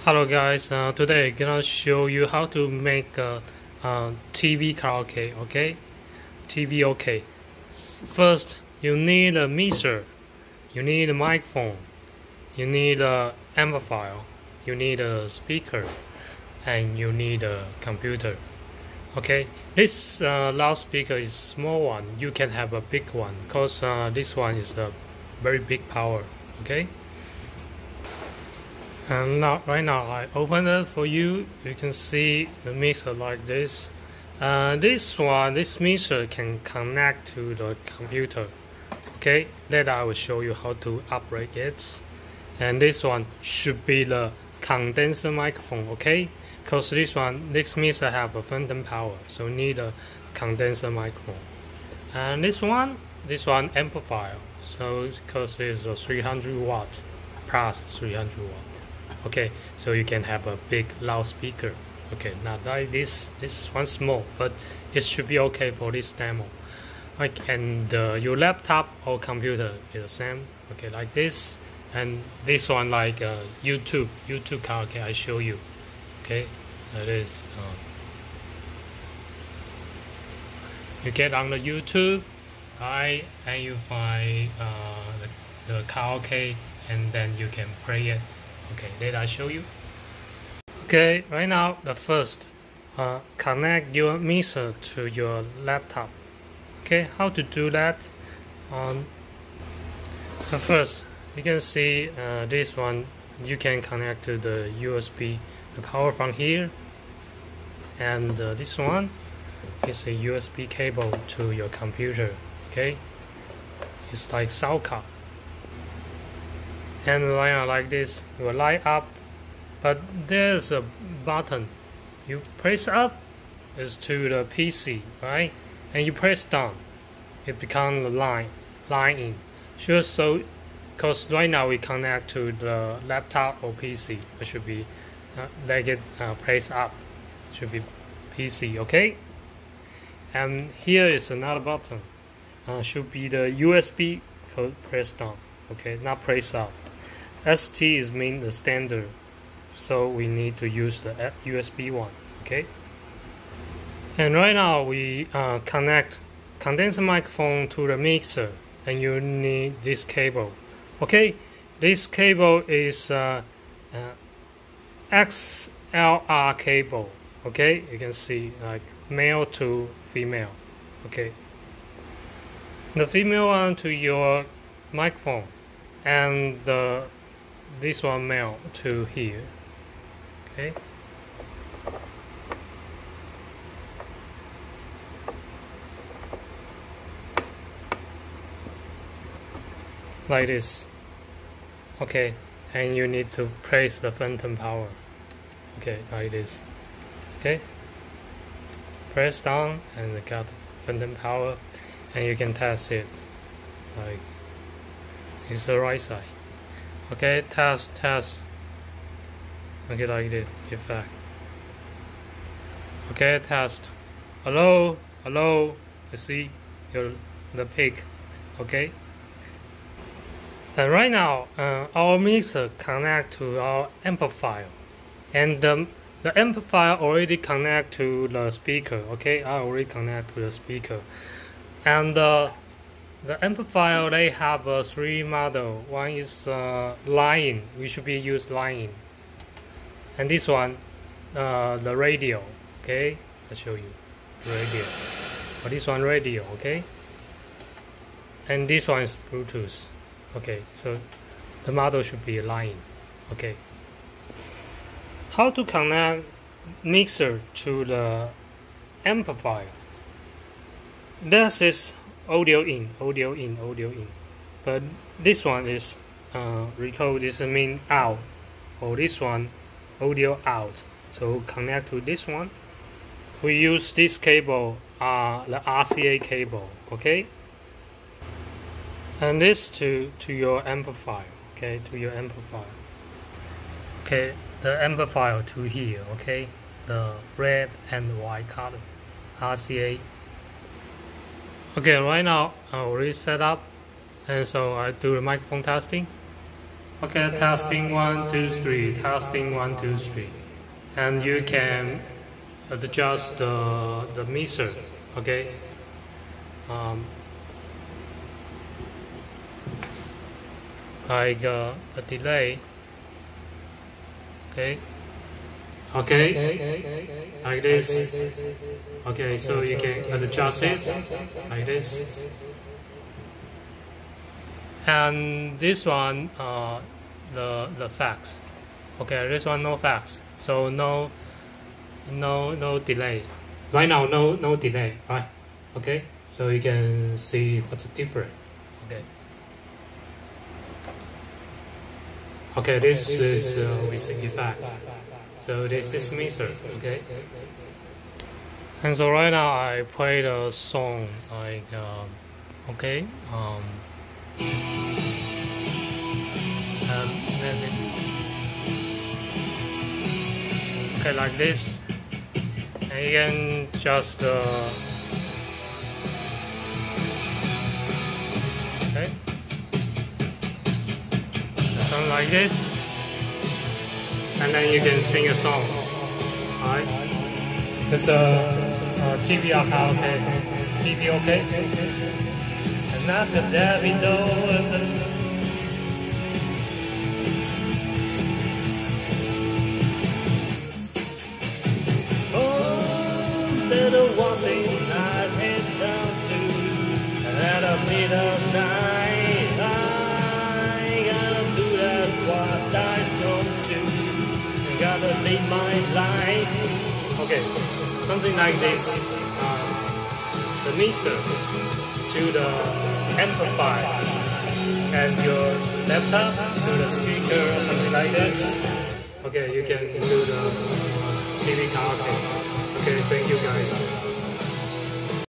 Hello guys, today I'm gonna show you how to make a TV karaoke, okay? Videoke. First, you need a mixer, you need a microphone, you need a amplifier, you need a speaker, and you need a computer. Okay, this loudspeaker is small one. You can have a big one because this one is a very big power. Okay. And right now I open it for you. You can see the mixer like this. This mixer can connect to the computer. Okay, then I will show you how to operate it. And this one should be the condenser microphone. Okay, because this mixer have a phantom power, so need a condenser microphone. And this one amplifier. So because it's a 300 watt plus 300 watt. Okay, so you can have a big loudspeaker. Okay, not like this one small, but it should be okay for this demo. Like, and your laptop or computer is the same. Okay, like this, and this one like YouTube karaoke. I show you. Okay, that is. You get on the YouTube, right, and you find the karaoke, and then you can play it. Okay, then I show you. Okay, right now the first connect your mixer to your laptop. Okay, how to do that? The first you can see this one. You can connect to the USB, the power from here, and this one is a USB cable to your computer. Okay, it's like sound card. And right now like this, it will light up, but there's a button. You press up is to the PC, right? And you press down, it becomes the line in. Sure, so because right now we connect to the laptop or PC, it should be like it press up, it should be PC, okay? And here is another button, should be the USB code press down, okay, not press up. ST is mean the standard, so we need to use the USB one. Okay. And right now we connect condenser microphone to the mixer, and you need this cable. Okay, this cable is XLR cable. Okay, you can see like male to female. Okay, the female one to your microphone, and this one male to here. Okay. Like this. Okay, and you need to press the phantom power. Okay, like this. Okay. Press down and got phantom power, and you can test it. Like it's the right side. Okay, test. Okay, like this effect. Okay, test. Hello. You see the pig. Okay. And right now, our mixer connect to our amplifier, and the amplifier already connect to the speaker. Okay, I already connect to the speaker, and the amplifier, they have three model. One is line. We should be use line. And this one, the radio. Okay, I'll show you radio. Or this one radio. Okay. And this one is Bluetooth. Okay, so the model should be line. Okay. How to connect mixer to the amplifier? This is audio in. But this one is record. This mean out, or this one audio out. So connect to this one. We use this cable, the RCA cable. Okay. And this to your amplifier. Okay, to your amplifier. Okay, the amplifier to here. Okay, the red and white color, RCA. Okay, right now I already set up, and so I do the microphone testing. Okay, testing 1, 2, 3. Testing 1, 2, 3. And you can adjust the mixer. Okay. Like a delay. Okay. Okay. Like this. Okay, so you can adjust it like this. And this one, the fax. Okay, this one no fax, so no delay. Right now, no delay. Right. Okay, so you can see what's different. Okay. Okay, this is with effect. So this is mixer. Okay. And so right now I played a song like okay. Okay, like this, and you can just okay, something like this, and then you can sing a song. Alright, it's a TV okay, Videoke, and not the Davido. Little one thing I head down to at a midnight. I gotta do that what I don't do. Gotta live my life. Okay, something like this. The mixer to the amplifier and your laptop to the speaker or something like this. Okay, you can do the TV karaoke. Okay, thank you guys.